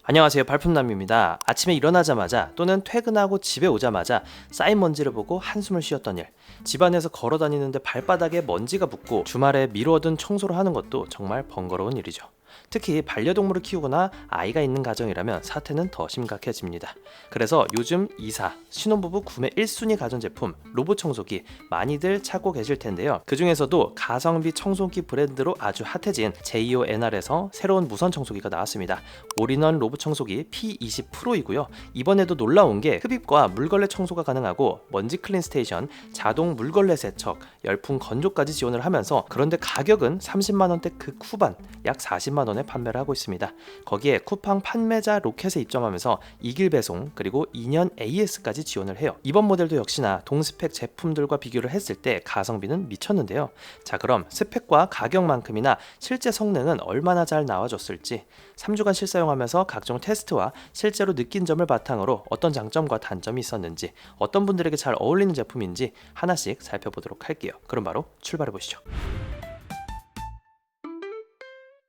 안녕하세요, 발품남입니다. 아침에 일어나자마자 또는 퇴근하고 집에 오자마자 쌓인 먼지를 보고 한숨을 쉬었던 일, 집안에서 걸어 다니는데 발바닥에 먼지가 붙고 주말에 미루어둔 청소를 하는 것도 정말 번거로운 일이죠. 특히 반려동물을 키우거나 아이가 있는 가정이라면 사태는 더 심각해집니다. 그래서 요즘 이사, 신혼부부 구매 1순위 가전제품 로봇 청소기 많이들 찾고 계실 텐데요. 그 중에서도 가성비 청소기 브랜드로 아주 핫해진 JONR에서 새로운 무선 청소기가 나왔습니다. 올인원 로봇 청소기 P20 프로이고요. 이번에도 놀라운 게 흡입과 물걸레 청소가 가능하고 먼지 클린 스테이션, 자동 물걸레 세척, 열풍 건조까지 지원을 하면서, 그런데 가격은 30만원대 극후반 약 40만원에 판매를 하고 있습니다. 거기에 쿠팡 판매자 로켓에 입점하면서 2길 배송 그리고 2년 AS까지 지원을 해요. 이번 모델도 역시나 동스펙 제품들과 비교를 했을 때 가성비는 미쳤는데요. 자, 그럼 스펙과 가격만큼이나 실제 성능은 얼마나 잘 나와줬을지 3주간 실사용하면서 각종 테스트와 실제로 느낀 점을 바탕으로 어떤 장점과 단점이 있었는지, 어떤 분들에게 잘 어울리는 제품인지 하나씩 살펴보도록 할게요. 그럼 바로 출발해보시죠.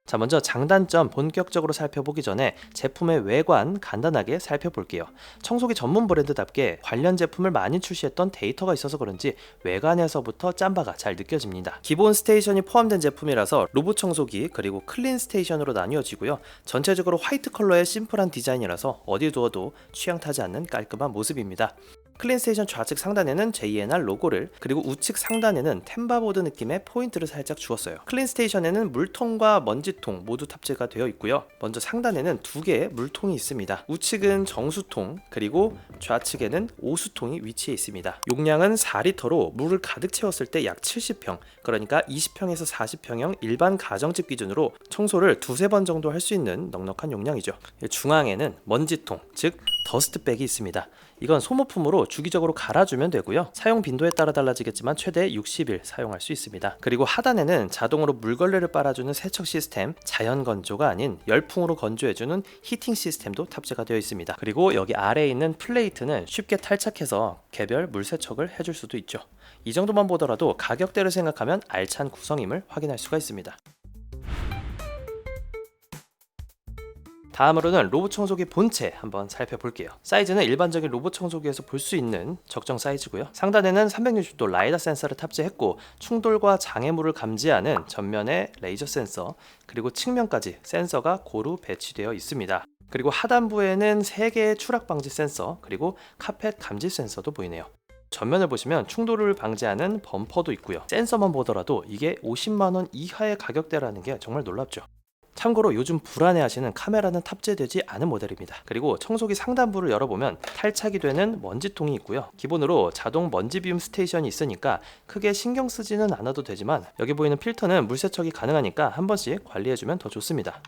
자, 먼저 장단점 본격적으로 살펴보기 전에 제품의 외관 간단하게 살펴볼게요. 청소기 전문 브랜드답게 관련 제품을 많이 출시했던 데이터가 있어서 그런지 외관에서부터 짬바가 잘 느껴집니다. 기본 스테이션이 포함된 제품이라서 로봇 청소기 그리고 클린 스테이션으로 나뉘어지고요. 전체적으로 화이트 컬러의 심플한 디자인이라서 어디 두어도 취향 타지 않는 깔끔한 모습입니다. 클린 스테이션 좌측 상단에는 JNR 로고를, 그리고 우측 상단에는 템바보드 느낌의 포인트를 살짝 주었어요. 클린 스테이션에는 물통과 먼지통 모두 탑재가 되어 있고요. 먼저 상단에는 두 개의 물통이 있습니다. 우측은 정수통, 그리고 좌측에는 오수통이 위치해 있습니다. 용량은 4리터로 물을 가득 채웠을 때 약 70평, 그러니까 20평에서 40평형 일반 가정집 기준으로 청소를 두세 번 정도 할 수 있는 넉넉한 용량이죠. 중앙에는 먼지통, 즉 더스트백이 있습니다. 이건 소모품으로 주기적으로 갈아주면 되고요. 사용 빈도에 따라 달라지겠지만 최대 60일 사용할 수 있습니다. 그리고 하단에는 자동으로 물걸레를 빨아주는 세척 시스템, 자연 건조가 아닌 열풍으로 건조해주는 히팅 시스템도 탑재가 되어 있습니다. 그리고 여기 아래에 있는 플레이트는 쉽게 탈착해서 개별 물 세척을 해줄 수도 있죠. 이 정도만 보더라도 가격대를 생각하면 알찬 구성임을 확인할 수가 있습니다. 다음으로는 로봇 청소기 본체 한번 살펴볼게요. 사이즈는 일반적인 로봇 청소기에서 볼 수 있는 적정 사이즈고요. 상단에는 360도 라이다 센서를 탑재했고 충돌과 장애물을 감지하는 전면에 레이저 센서, 그리고 측면까지 센서가 고루 배치되어 있습니다. 그리고 하단부에는 3개의 추락 방지 센서, 그리고 카펫 감지 센서도 보이네요. 전면을 보시면 충돌을 방지하는 범퍼도 있고요. 센서만 보더라도 이게 50만원 이하의 가격대라는 게 정말 놀랍죠. 참고로 요즘 불안해하시는 카메라는 탑재되지 않은 모델입니다. 그리고 청소기 상단부를 열어보면 탈착이 되는 먼지통이 있고요. 기본으로 자동 먼지 비움 스테이션이 있으니까 크게 신경 쓰지는 않아도 되지만, 여기 보이는 필터는 물 세척이 가능하니까 한 번씩 관리해주면 더 좋습니다.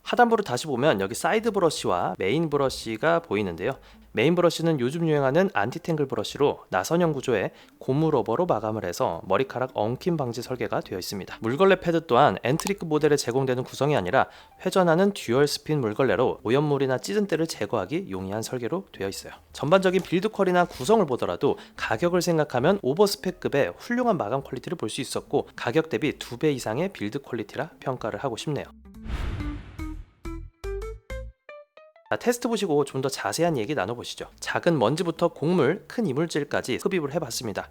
하단부를 다시 보면 여기 사이드 브러쉬와 메인 브러쉬가 보이는데요. 메인 브러쉬는 요즘 유행하는 안티탱글 브러쉬로 나선형 구조의 고무 러버로 마감을 해서 머리카락 엉킴 방지 설계가 되어 있습니다. 물걸레 패드 또한 엔트리급 모델에 제공되는 구성이 아니라 회전하는 듀얼 스핀 물걸레로 오염물이나 찌든 때를 제거하기 용이한 설계로 되어 있어요. 전반적인 빌드 퀄이나 구성을 보더라도 가격을 생각하면 오버스펙급의 훌륭한 마감 퀄리티를 볼 수 있었고, 가격 대비 2배 이상의 빌드 퀄리티라 평가를 하고 싶네요. 자, 테스트 보시고 좀 더 자세한 얘기 나눠보시죠. 작은 먼지부터 곡물, 큰 이물질까지 흡입을 해봤습니다.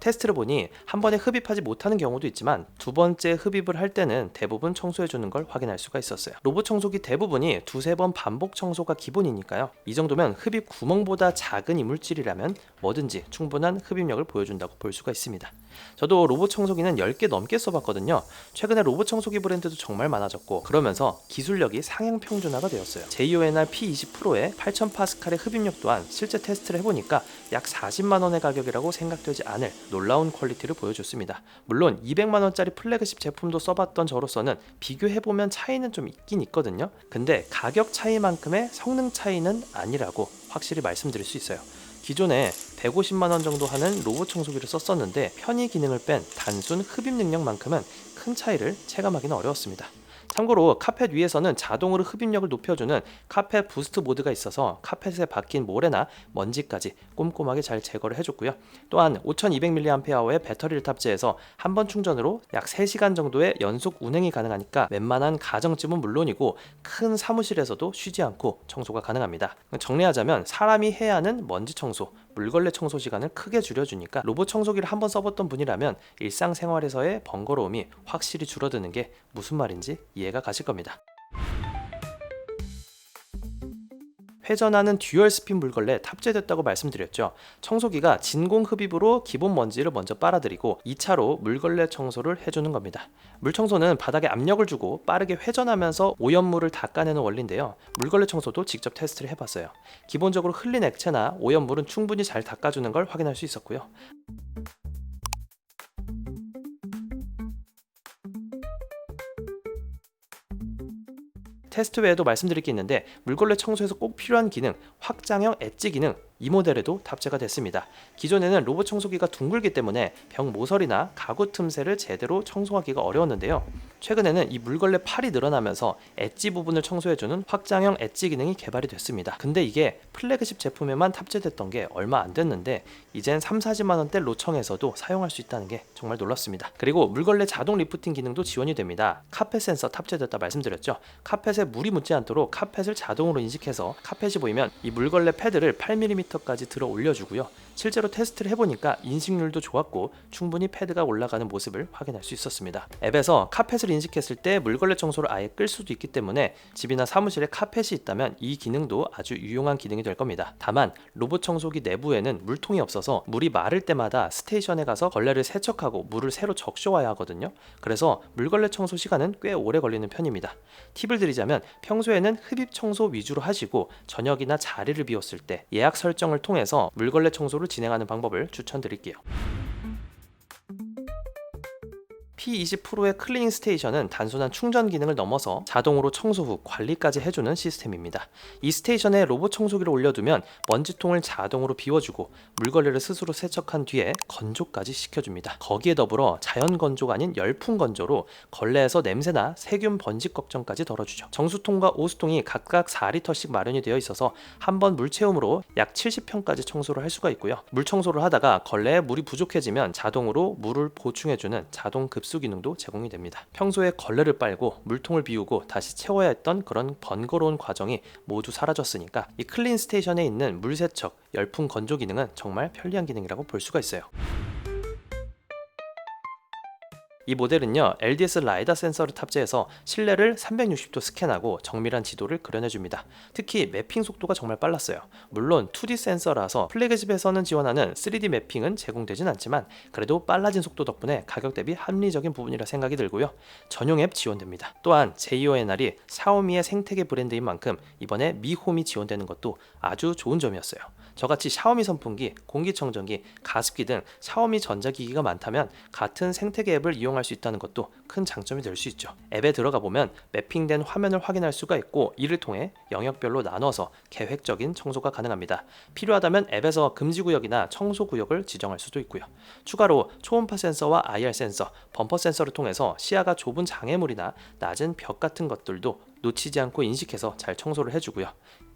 테스트를 보니 한 번에 흡입하지 못하는 경우도 있지만 두 번째 흡입을 할 때는 대부분 청소해주는 걸 확인할 수가 있었어요. 로봇 청소기 대부분이 두세 번 반복 청소가 기본이니까요. 이 정도면 흡입 구멍보다 작은 이물질이라면 뭐든지 충분한 흡입력을 보여준다고 볼 수가 있습니다. 저도 로봇 청소기는 10개 넘게 써봤거든요. 최근에 로봇 청소기 브랜드도 정말 많아졌고, 그러면서 기술력이 상향 평준화가 되었어요. JONR P20 프로의 8000파스칼의 흡입력 또한 실제 테스트를 해보니까 약 40만원의 가격이라고 생각되지 않을 놀라운 퀄리티를 보여줬습니다. 물론 200만원짜리 플래그십 제품도 써봤던 저로서는 비교해보면 차이는 좀 있긴 있거든요. 근데 가격 차이만큼의 성능 차이는 아니라고 확실히 말씀드릴 수 있어요. 기존에 150만원 정도 하는 로봇 청소기를 썼었는데 편의 기능을 뺀 단순 흡입 능력만큼은 큰 차이를 체감하기는 어려웠습니다. 참고로 카펫 위에서는 자동으로 흡입력을 높여주는 카펫 부스트 모드가 있어서 카펫에 박힌 모래나 먼지까지 꼼꼼하게 잘 제거를 해줬고요. 또한 5200mAh의 배터리를 탑재해서 한 번 충전으로 약 3시간 정도의 연속 운행이 가능하니까 웬만한 가정집은 물론이고 큰 사무실에서도 쉬지 않고 청소가 가능합니다. 정리하자면 사람이 해야 하는 먼지 청소, 물걸레 청소 시간을 크게 줄여주니까 로봇 청소기를 한번 써봤던 분이라면 일상생활에서의 번거로움이 확실히 줄어드는 게 무슨 말인지 이해가 가실 겁니다. 회전하는 듀얼 스핀 물걸레 탑재됐다고 말씀드렸죠. 청소기가 진공 흡입으로 기본 먼지를 먼저 빨아들이고 2차로 물걸레 청소를 해주는 겁니다. 물 청소는 바닥에 압력을 주고 빠르게 회전하면서 오염물을 닦아내는 원리인데요. 물걸레 청소도 직접 테스트를 해봤어요. 기본적으로 흘린 액체나 오염물은 충분히 잘 닦아주는 걸 확인할 수 있었고요. 테스트 외에도 말씀드릴 게 있는데 물걸레 청소에서 꼭 필요한 기능, 확장형 엣지 기능, 이 모델에도 탑재가 됐습니다. 기존에는 로봇 청소기가 둥글기 때문에 벽 모서리나 가구 틈새를 제대로 청소하기가 어려웠는데요. 최근에는 이 물걸레 팔이 늘어나면서 엣지 부분을 청소해주는 확장형 엣지 기능이 개발이 됐습니다. 근데 이게 플래그십 제품에만 탑재됐던 게 얼마 안 됐는데 이젠 3-40만 원대 로청에서도 사용할 수 있다는 게 정말 놀랍습니다. 그리고 물걸레 자동 리프팅 기능도 지원이 됩니다. 카펫 센서 탑재됐다 말씀드렸죠. 카펫에 물이 묻지 않도록 카펫을 자동으로 인식해서 카펫이 보이면 이 물걸레 패드를 8mm까지 들어 올려주고요. 실제로 테스트를 해보니까 인식률도 좋았고 충분히 패드가 올라가는 모습을 확인할 수 있었습니다. 앱에서 카펫을 인식했을 때 물걸레 청소를 아예 끌 수도 있기 때문에 집이나 사무실에 카펫이 있다면 이 기능도 아주 유용한 기능이 될 겁니다. 다만 로봇 청소기 내부에는 물통이 없어서 물이 마를 때마다 스테이션에 가서 걸레를 세척하고 물을 새로 적셔와야 하거든요. 그래서 물걸레 청소 시간은 꽤 오래 걸리는 편입니다. 팁을 드리자면 평소에는 흡입 청소 위주로 하시고 저녁이나 자리를 비웠을 때 예약 설정을 통해서 물걸레 청소를 진행하는 방법을 추천드릴게요. P20 프로의 클리닝 스테이션은 단순한 충전 기능을 넘어서 자동으로 청소 후 관리까지 해주는 시스템입니다. 이 스테이션에 로봇 청소기를 올려두면 먼지통을 자동으로 비워주고 물걸레를 스스로 세척한 뒤에 건조까지 시켜줍니다. 거기에 더불어 자연 건조가 아닌 열풍 건조로 걸레에서 냄새나 세균 번식 걱정까지 덜어주죠. 정수통과 오수통이 각각 4리터씩 마련이 되어 있어서 한 번 물 채움으로 약 70평까지 청소를 할 수가 있고요. 물 청소를 하다가 걸레에 물이 부족해지면 자동으로 물을 보충해주는 자동 급수 기능도 제공이 됩니다. 평소에 걸레를 빨고 물통을 비우고 다시 채워야 했던 그런 번거로운 과정이 모두 사라졌으니까 이 클린 스테이션에 있는 물 세척, 열풍 건조 기능은 정말 편리한 기능이라고 볼 수가 있어요. 이 모델은요 LDS 라이다 센서를 탑재해서 실내를 360도 스캔하고 정밀한 지도를 그려내줍니다. 특히 매핑 속도가 정말 빨랐어요. 물론 2D 센서라서 플래그십에서는 지원하는 3D 매핑은 제공되진 않지만 그래도 빨라진 속도 덕분에 가격 대비 합리적인 부분이라 생각이 들고요. 전용 앱 지원됩니다. 또한 JONR이 샤오미의 생태계 브랜드인 만큼 이번에 미홈이 지원되는 것도 아주 좋은 점이었어요. 저같이 샤오미 선풍기, 공기청정기, 가습기 등 샤오미 전자기기가 많다면 같은 생태계 앱을 이용할 수 있다는 것도 큰 장점이 될 수 있죠. 앱에 들어가 보면 매핑된 화면을 확인할 수가 있고 이를 통해 영역별로 나눠서 계획적인 청소가 가능합니다. 필요하다면 앱에서 금지구역이나 청소구역을 지정할 수도 있고요. 추가로 초음파 센서와 IR 센서, 범퍼 센서를 통해서 시야가 좁은 장애물이나 낮은 벽 같은 것들도 놓치지 않고 인식해서 잘 청소를 해주고요.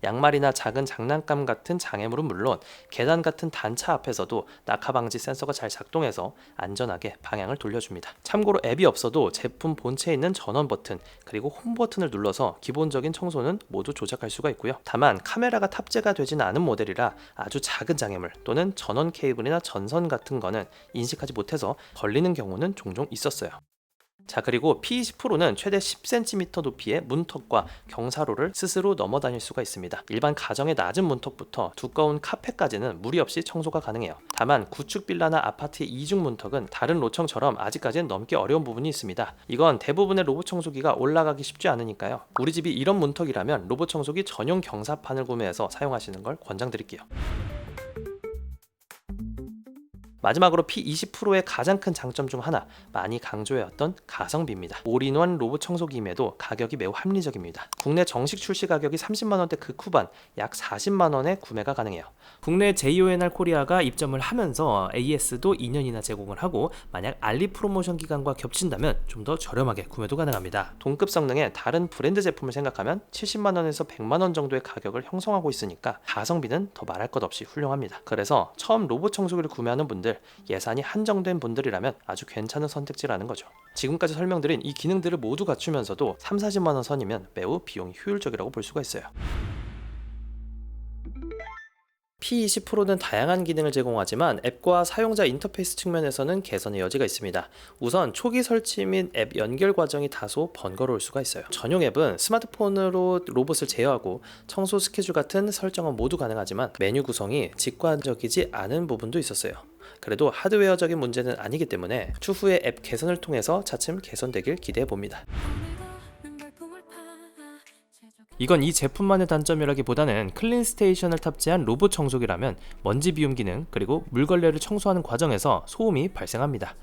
양말이나 작은 장난감 같은 장애물은 물론 계단 같은 단차 앞에서도 낙하 방지 센서가 잘 작동해서 안전하게 방향을 돌려줍니다. 참고로 앱이 없어도 제품 본체에 있는 전원 버튼 그리고 홈 버튼을 눌러서 기본적인 청소는 모두 조작할 수가 있고요. 다만 카메라가 탑재가 되지는 않은 모델이라 아주 작은 장애물 또는 전원 케이블이나 전선 같은 거는 인식하지 못해서 걸리는 경우는 종종 있었어요. 자, 그리고 P20 프로는 최대 10cm 높이의 문턱과 경사로를 스스로 넘어 다닐 수가 있습니다. 일반 가정의 낮은 문턱부터 두꺼운 카펫까지는 무리 없이 청소가 가능해요. 다만 구축 빌라나 아파트의 이중 문턱은 다른 로청처럼 아직까지는 넘기 어려운 부분이 있습니다. 이건 대부분의 로봇 청소기가 올라가기 쉽지 않으니까요. 우리 집이 이런 문턱이라면 로봇 청소기 전용 경사판을 구매해서 사용하시는 걸 권장드릴게요. 마지막으로 P20 프로의 가장 큰 장점 중 하나, 많이 강조해왔던 가성비입니다. 올인원 로봇 청소기임에도 가격이 매우 합리적입니다. 국내 정식 출시 가격이 30만원대 극후반, 약 40만원에 구매가 가능해요. 국내 JONR 코리아가 입점을 하면서 AS도 2년이나 제공을 하고, 만약 알리 프로모션 기간과 겹친다면 좀 더 저렴하게 구매도 가능합니다. 동급 성능의 다른 브랜드 제품을 생각하면 70만원에서 100만원 정도의 가격을 형성하고 있으니까 가성비는 더 말할 것 없이 훌륭합니다. 그래서 처음 로봇 청소기를 구매하는 분들, 예산이 한정된 분들이라면 아주 괜찮은 선택지라는 거죠. 지금까지 설명드린 이 기능들을 모두 갖추면서도 30-40만원 선이면 매우 비용이 효율적이라고 볼 수가 있어요. P20 프로는 다양한 기능을 제공하지만 앱과 사용자 인터페이스 측면에서는 개선의 여지가 있습니다. 우선 초기 설치 및 앱 연결 과정이 다소 번거로울 수가 있어요. 전용 앱은 스마트폰으로 로봇을 제어하고 청소 스케줄 같은 설정은 모두 가능하지만 메뉴 구성이 직관적이지 않은 부분도 있었어요. 그래도 하드웨어적인 문제는 아니기 때문에 추후에 앱 개선을 통해서 차츰 개선되길 기대해 봅니다. 이건 이 제품만의 단점이라기보다는 클린 스테이션을 탑재한 로봇 청소기라면 먼지 비움 기능, 그리고 물걸레를 청소하는 과정에서 소음이 발생합니다.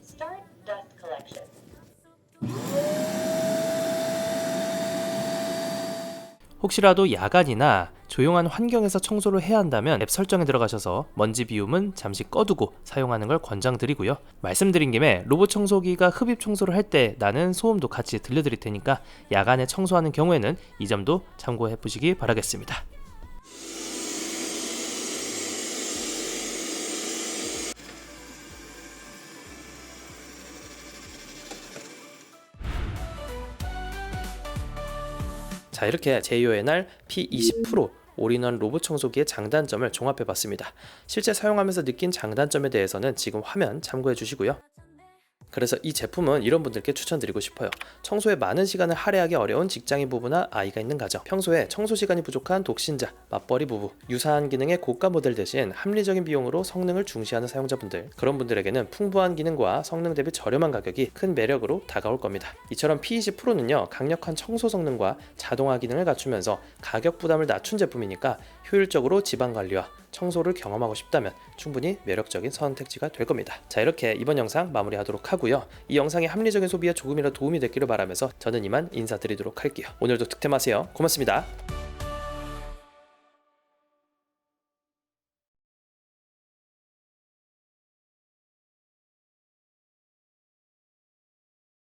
혹시라도 야간이나 조용한 환경에서 청소를 해야 한다면 앱 설정에 들어가셔서 먼지 비움은 잠시 꺼두고 사용하는 걸 권장드리고요. 말씀드린 김에 로봇 청소기가 흡입 청소를 할 때 나는 소음도 같이 들려드릴 테니까 야간에 청소하는 경우에는 이 점도 참고해 보시기 바라겠습니다. 자, 이렇게 JONR P20 프로 올인원 로봇 청소기의 장단점을 종합해봤습니다. 실제 사용하면서 느낀 장단점에 대해서는 지금 화면 참고해 주시고요. 그래서 이 제품은 이런 분들께 추천드리고 싶어요. 청소에 많은 시간을 할애하기 어려운 직장인 부부나 아이가 있는 가정, 평소에 청소 시간이 부족한 독신자, 맞벌이 부부, 유사한 기능의 고가 모델 대신 합리적인 비용으로 성능을 중시하는 사용자분들, 그런 분들에게는 풍부한 기능과 성능 대비 저렴한 가격이 큰 매력으로 다가올 겁니다. 이처럼 P20 프로는요, 강력한 청소 성능과 자동화 기능을 갖추면서 가격 부담을 낮춘 제품이니까 효율적으로 집안 관리와 청소를 경험하고 싶다면 충분히 매력적인 선택지가 될 겁니다. 자, 이렇게 이번 영상 마무리하도록 하고요. 이 영상이 합리적인 소비에 조금이라도 도움이 됐기를 바라면서 저는 이만 인사드리도록 할게요. 오늘도 득템하세요. 고맙습니다.